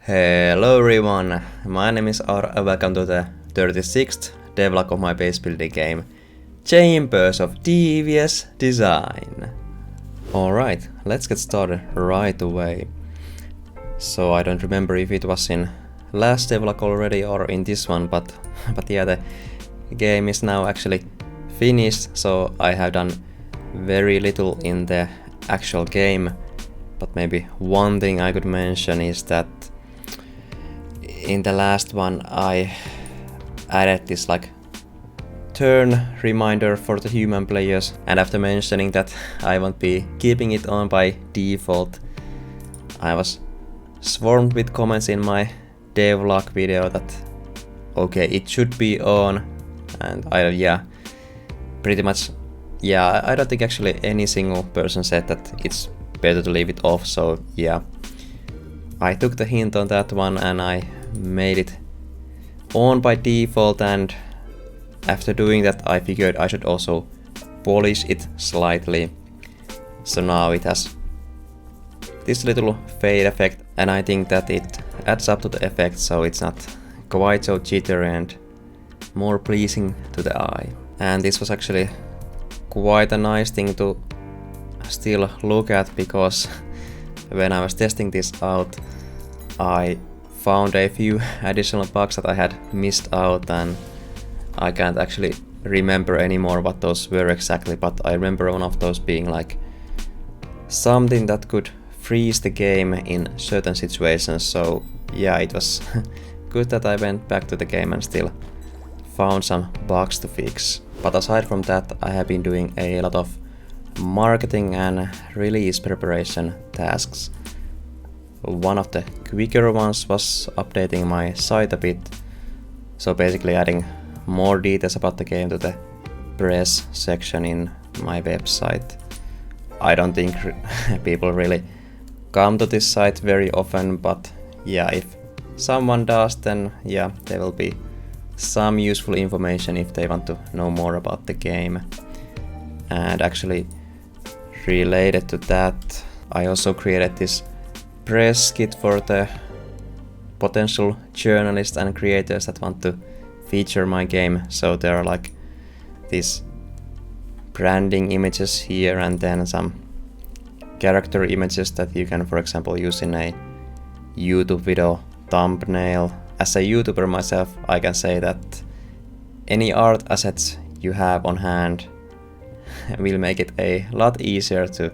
Hello everyone, my name is Auro and welcome to the 36th devlog of my base building game, Chambers of Devious Design. Alright, let's get started right away. So I don't remember if it was in last devlog already or in this one, but yeah, the game is now actually finished, so I have done very little in the actual game. But maybe one thing I could mention is that in the last one I added this turn reminder for the human players, and after mentioning that I won't be keeping it on by default, I was swarmed with comments in my devlog video that okay, it should be on, and I don't think actually any single person said that it's better to leave it off, so yeah, I took the hint on that one and I made it on by default, and after doing that I figured I should also polish it slightly, so now it has this little fade effect, and I think that it adds up to the effect so it's not quite so jittery and more pleasing to the eye. And this was actually quite a nice thing to still look at, because when I was testing this out I found a few additional bugs that I had missed out, and I can't actually remember anymore what those were exactly, but I remember one of those being something that could freeze the game in certain situations, so yeah, it was good that I went back to the game and still found some bugs to fix. But aside from that, I have been doing a lot of marketing and release preparation tasks. One of the quicker ones was updating my site a bit, so basically adding more details about the game to the press section in my website. I don't think people really come to this site very often, but yeah, if someone does, then yeah, there will be some useful information if they want to know more about the game. And actually, related to that, I also created this press kit for the potential journalists and creators that want to feature my game. So there are these branding images here, and then some character images that you can, for example, use in a YouTube video thumbnail. As a YouTuber myself, I can say that any art assets you have on hand will make it a lot easier to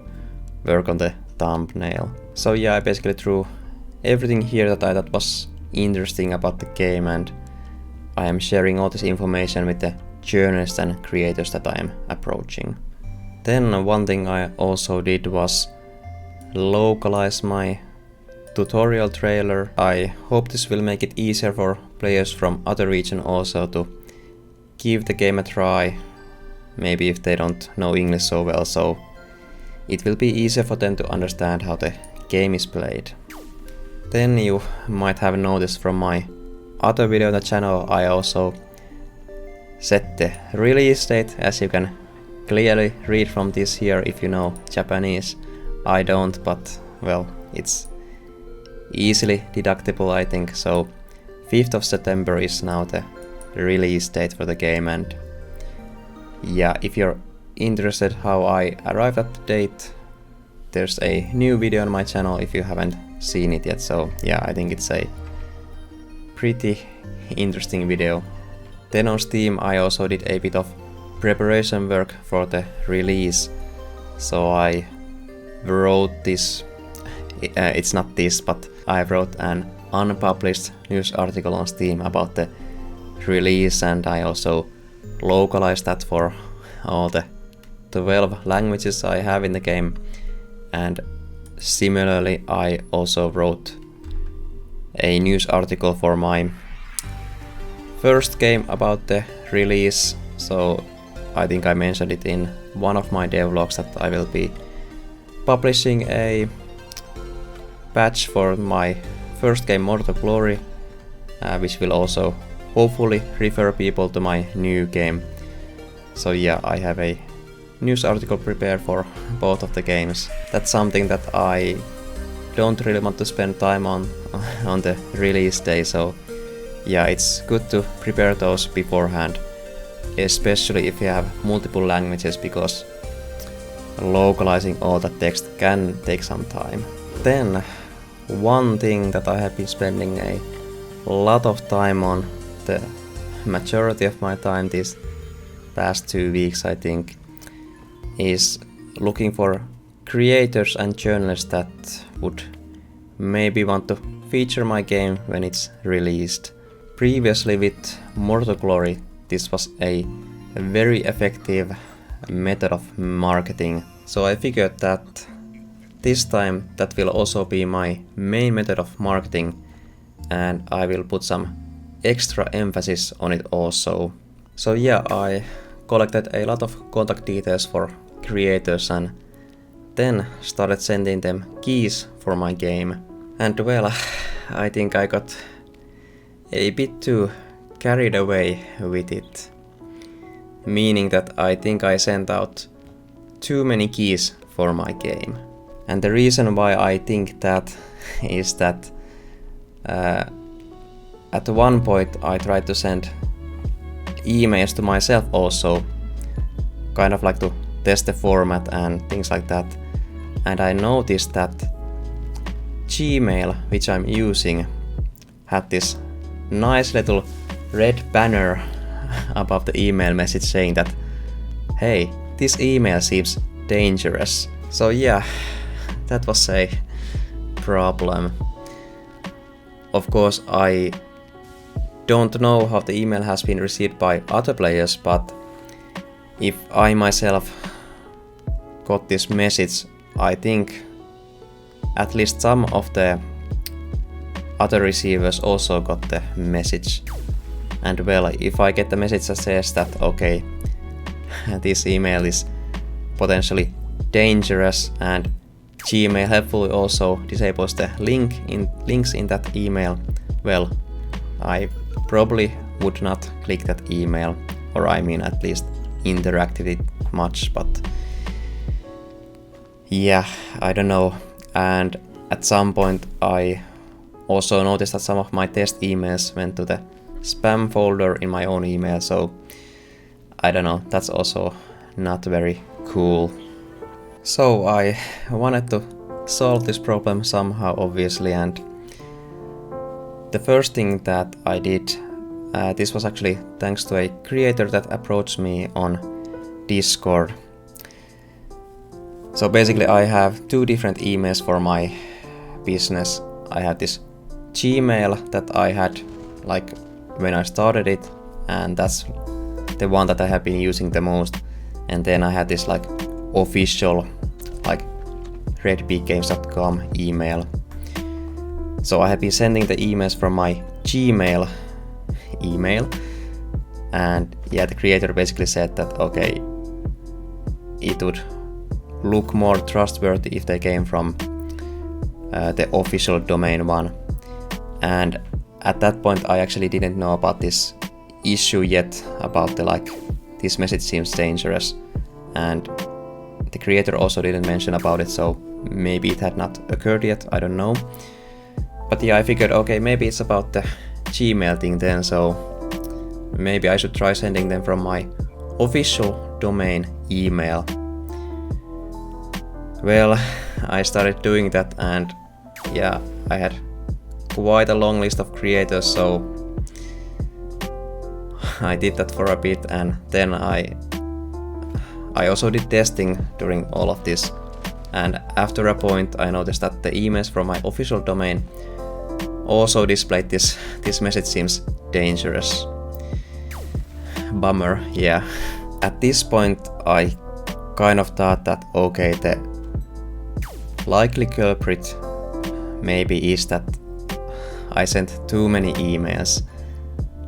work on the thumbnail. So yeah, I basically threw everything here that I thought was interesting about the game, and I am sharing all this information with the journalists and creators that I am approaching. Then one thing I also did was localize my tutorial trailer. I hope this will make it easier for players from other regions also to give the game a try, maybe if they don't know English so well, so it will be easier for them to understand how the game is played. Then you might have noticed from my other video on the channel, I also set the release date, as you can clearly read from this here if you know Japanese. I don't, but well, it's easily deductible, I think, so 5th of September is now the release date for the game. And yeah, if you're interested how I arrived at the date, there's a new video on my channel if you haven't seen it yet, so yeah, I think it's a pretty interesting video. Then on Steam I also did a bit of preparation work for the release, so I wrote this, it's not this, but I wrote an unpublished news article on Steam about the release, and I also localized that for all the 12 languages I have in the game. And similarly, I also wrote a news article for my first game about the release, so I think I mentioned it in one of my devlogs that I will be publishing a patch for my first game, Mortal Glory, which will also hopefully refer people to my new game. So yeah, I have a news article prepared for both of the games. That's something that I don't really want to spend time on the release day, so yeah, it's good to prepare those beforehand, especially if you have multiple languages, because localizing all that text can take some time. Then one thing that I have been spending a lot of time on, the majority of my time these past 2 weeks I think, is looking for creators and journalists that would maybe want to feature my game when it's released. Previously with Mortal Glory, this was a very effective method of marketing, so I figured that this time that will also be my main method of marketing, and I will put some extra emphasis on it also. So yeah, I collected a lot of contact details for creators and then started sending them keys for my game. And well, I think I got a bit too carried away with it. Meaning that I think I sent out too many keys for my game. And the reason why I think that is that at one point I tried to send emails to myself also, kind of like to test the format and things like that. And I noticed that Gmail, which I'm using, had this nice little red banner above the email message saying that, hey, this email seems dangerous. So yeah, that was a problem. Of course, I don't know how the email has been received by other players, but if I myself got this message, I think at least some of the other receivers also got the message. And well, if I get the message that says that, okay, this email is potentially dangerous, and Gmail helpfully also disables the links in that email, well, I probably would not click that email, or I mean at least interact with it much, but yeah, I don't know. And at some point I also noticed that some of my test emails went to the spam folder in my own email, so I don't know, that's also not very cool. So I wanted to solve this problem somehow, obviously, and the first thing that I did, this was actually thanks to a creator that approached me on Discord. So basically I have two different emails for my business. I have this Gmail that I had like when I started it, and that's the one that I have been using the most. And then I had this like official like redbeakgames.com email. So I have been sending the emails from my Gmail email, and yeah, the creator basically said that okay, it would look more trustworthy if they came from the official domain one. And at that point I actually didn't know about this issue yet, about the like this message seems dangerous, and the creator also didn't mention about it, so maybe it had not occurred yet, I don't know. But yeah, I figured okay, maybe it's about the Gmail thing then, so maybe I should try sending them from my official domain email. Well, I started doing that, and yeah, I had quite a long list of creators, so I did that for a bit, and then I also did testing during all of this, and after a point I noticed that the emails from my official domain also displayed this message seems dangerous. Bummer, yeah. At this point I kind of thought that okay, the likely culprit maybe is that I sent too many emails.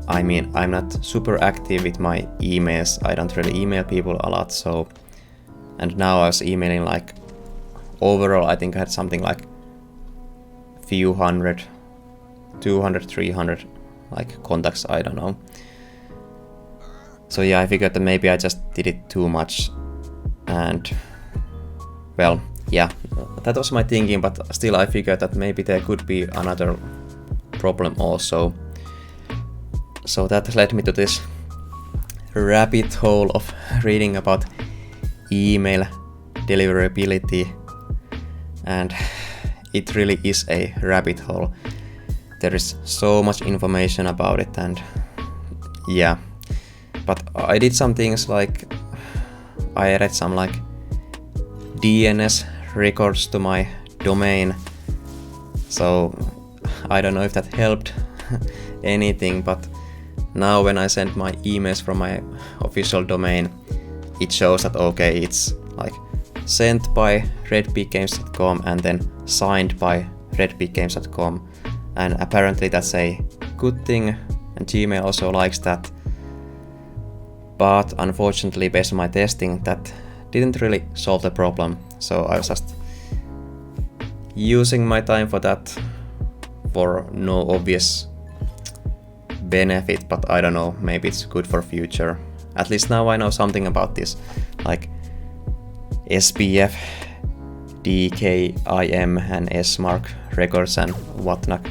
I mean, I'm not super active with my emails, I don't really email people a lot, so... And now I was emailing like... Overall I think I had something like... few hundred... 200, 300... like contacts, I don't know. So yeah, I figured that maybe I just did it too much. And... well, yeah, that was my thinking, but still I figured that maybe there could be another problem also. So that led me to this rabbit hole of reading about email deliverability, and it really is a rabbit hole. There is so much information about it, and yeah, but I did some things like I added some like DNS records to my domain, so I don't know if that helped anything, but now when I send my emails from my official domain, it shows that okay, it's like sent by redpeakgames.com and then signed by redpeakgames.com, and apparently that's a good thing, and Gmail also likes that. But unfortunately, based on my testing, that didn't really solve the problem, so I was just using my time for that for no obvious benefit, but I don't know, maybe it's good for future. At least now I know something about this, like SPF, DKIM and SMark records and whatnot.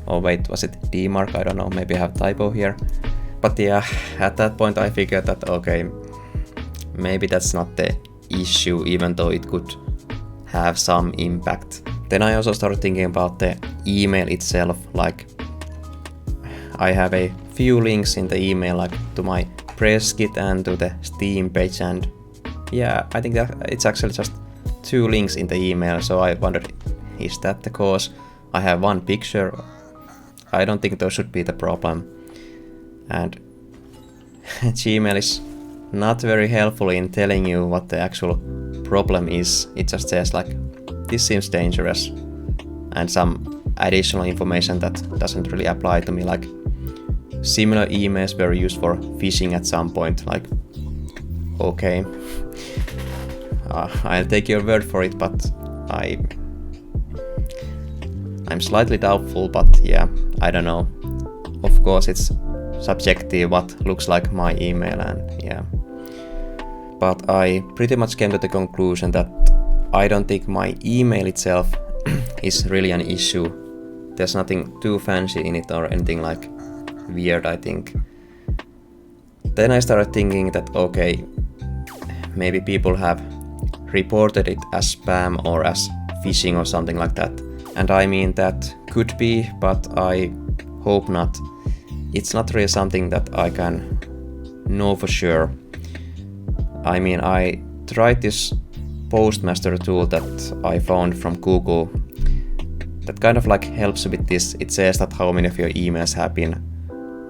Oh wait, was it DMark? I don't know, maybe I have a typo here. But yeah, at that point I figured that okay, maybe that's not the issue, even though it could have some impact. Then I also started thinking about the email itself, like I have a few links in the email, like to my press kit and to the Steam page, and yeah, I think that it's actually just 2 links in the email, so I wondered, is that the cause? I have 1 picture. I don't think those should be the problem. And Gmail is not very helpful in telling you what the actual problem is. It just says like, this seems dangerous, and some additional information that doesn't really apply to me, like similar emails were used for phishing at some point. Like, okay, I'll take your word for it, but I'm slightly doubtful, but yeah, I don't know. Of course, it's subjective what looks like my email, and yeah. But I pretty much came to the conclusion that I don't think my email itself is really an issue. There's nothing too fancy in it or anything like weird, I think. Then I started thinking that okay, maybe people have reported it as spam or as phishing or something like that. And I mean, that could be, but I hope not. It's not really something that I can know for sure. I mean, I tried this Postmaster tool that I found from Google that kind of like helps with this. It says that how many of your emails have been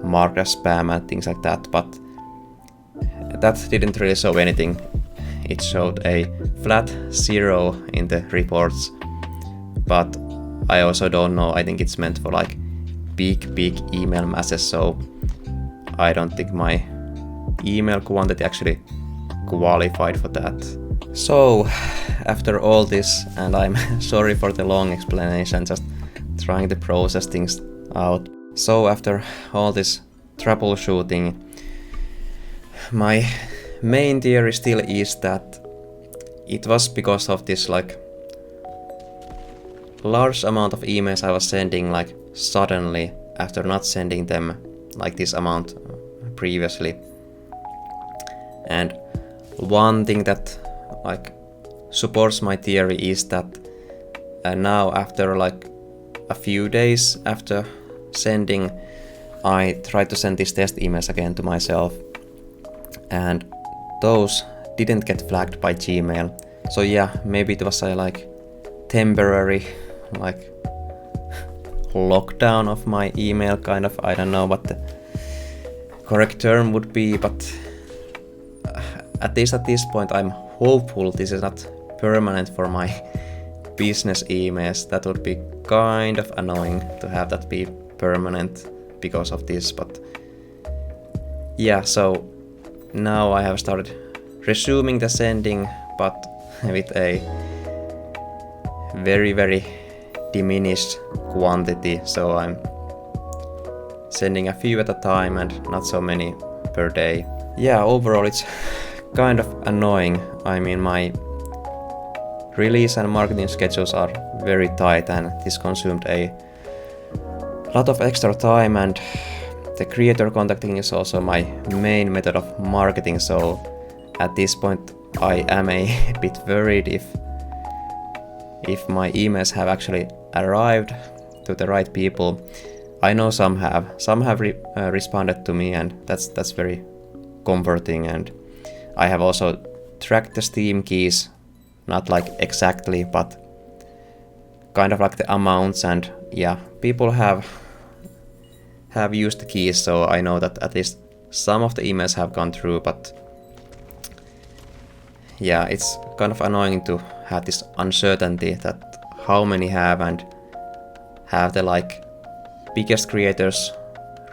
marked as spam and things like that, but that didn't really show anything. It showed a flat 0 in the reports, but I also don't know, I think it's meant for like big email masses, so I don't think my email quantity actually qualified for that. So after all this, and I'm sorry for the long explanation, just trying to process things out. So after all this troubleshooting, my main theory still is that it was because of this like large amount of emails I was sending like suddenly after not sending them like this amount previously. And one thing that like supports my theory is that now after like a few days after sending, I tried to send these test emails again to myself, and those didn't get flagged by Gmail. So yeah, maybe it was a like temporary like lockdown of my email, kind of. I don't know what the correct term would be, but at least at this point I'm hopeful this is not permanent for my business emails. That would be kind of annoying to have that be permanent because of this, but yeah, so now I have started resuming the sending, but with a very diminished quantity, so I'm sending a few at a time and not so many per day. Yeah, overall it's kind of annoying. I mean, my release and marketing schedules are very tight, and this consumed a lot of extra time, and the creator contacting is also my main method of marketing, so at this point I am a bit worried if my emails have actually arrived to the right people. I know some have responded to me, and that's very comforting. And I have also tracked the Steam keys, not like exactly, but kind of like the amounts, and yeah, people have used the keys, so I know that at least some of the emails have gone through. But yeah, it's kind of annoying to have this uncertainty that how many have, and have the like biggest creators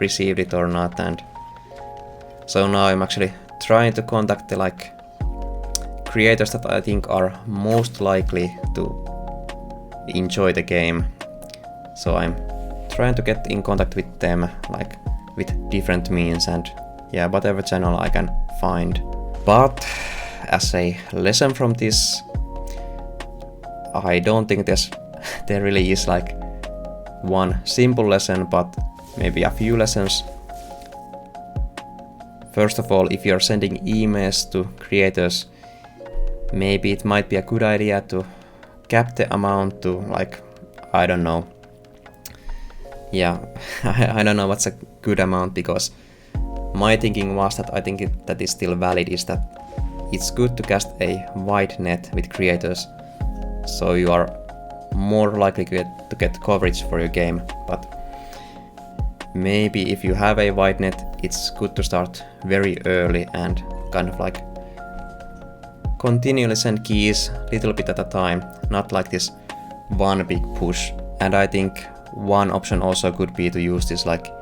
received it or not. And so now I'm actually trying to contact the like creators that I think are most likely to enjoy the game. So I'm trying to get in contact with them like with different means, and yeah, whatever channel I can find. But as a lesson from this, I don't think there really is like one simple lesson, but maybe a few lessons. First of all, if you're sending emails to creators, maybe it might be a good idea to cap the amount to like, I don't know. Yeah, I don't know what's a good amount, because my thinking was that I think that is still valid, is that it's good to cast a wide net with creators, so you are more likely to get coverage for your game. But maybe if you have a wide net, it's good to start very early and kind of like continually send keys little bit at a time, not like this one big push. And I think one option also could be to use this like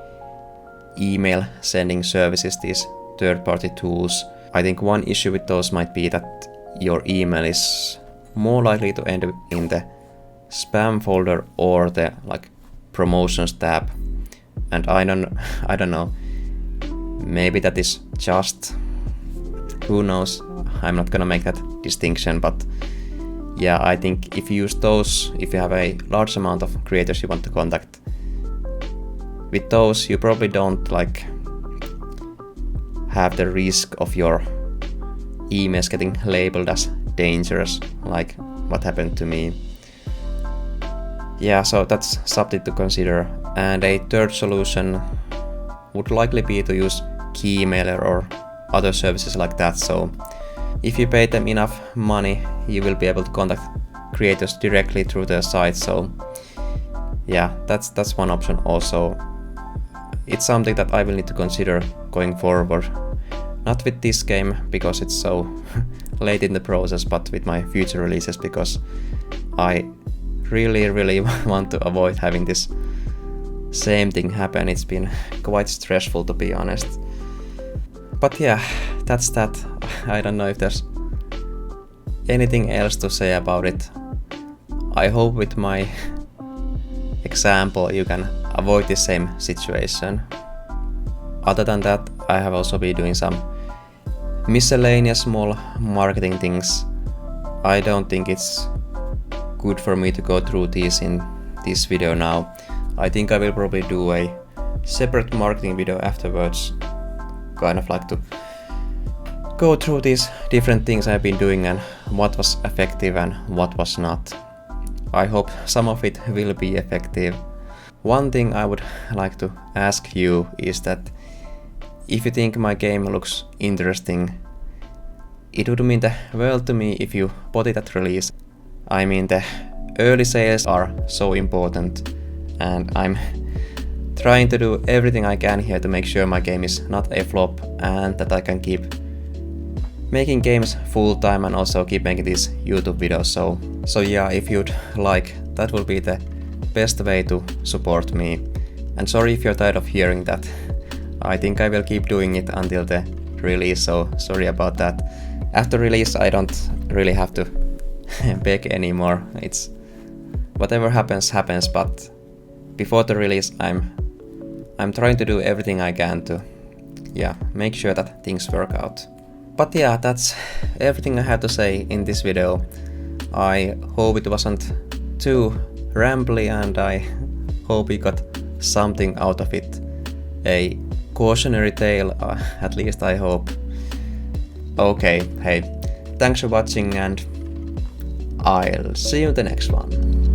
email sending services, these third-party tools. I think one issue with those might be that your email is more likely to end in the spam folder or the like promotions tab. And I don't know, maybe that is just, who knows, I'm not gonna make that distinction. But yeah, I think if you use those, if you have a large amount of creators you want to contact, with those you probably don't like have the risk of your emails getting labeled as dangerous, like what happened to me. Yeah, so that's something to consider. And a third solution would likely be to use Keymailer or other services like that. So if you pay them enough money, you will be able to contact creators directly through their site. So yeah, that's one option also. It's something that I will need to consider going forward. Not with this game, because it's so late in the process, but with my future releases, because I really want to avoid having this same thing happen. It's been quite stressful, to be honest. But yeah, that's that. I don't know if there's anything else to say about it. I hope with my example you can avoid the same situation. Other than that, I have also been doing some miscellaneous small marketing things. I don't think it's good for me to go through these in this video now. I think I will probably do a separate marketing video afterwards, kind of like to go through these different things I've been doing and what was effective and what was not. I hope some of it will be effective. One thing I would like to ask you is that if you think my game looks interesting, it would mean the world to me if you bought it at release. I mean, the early sales are so important, and I'm trying to do everything I can here to make sure my game is not a flop and that I can keep making games full time and also keep making these YouTube videos. So yeah, if you'd like, that will be the best way to support me. And sorry if you're tired of hearing that. I think I will keep doing it until the release, so sorry about that. After release I don't really have to beg anymore. It's whatever happens, but before the release I'm trying to do everything I can to make sure that things work out. But yeah, that's everything I had to say in this video. I hope it wasn't too rambly and I hope you got something out of it. A cautionary tale, at least I hope. Okay, hey, thanks for watching and I'll see you in the next one.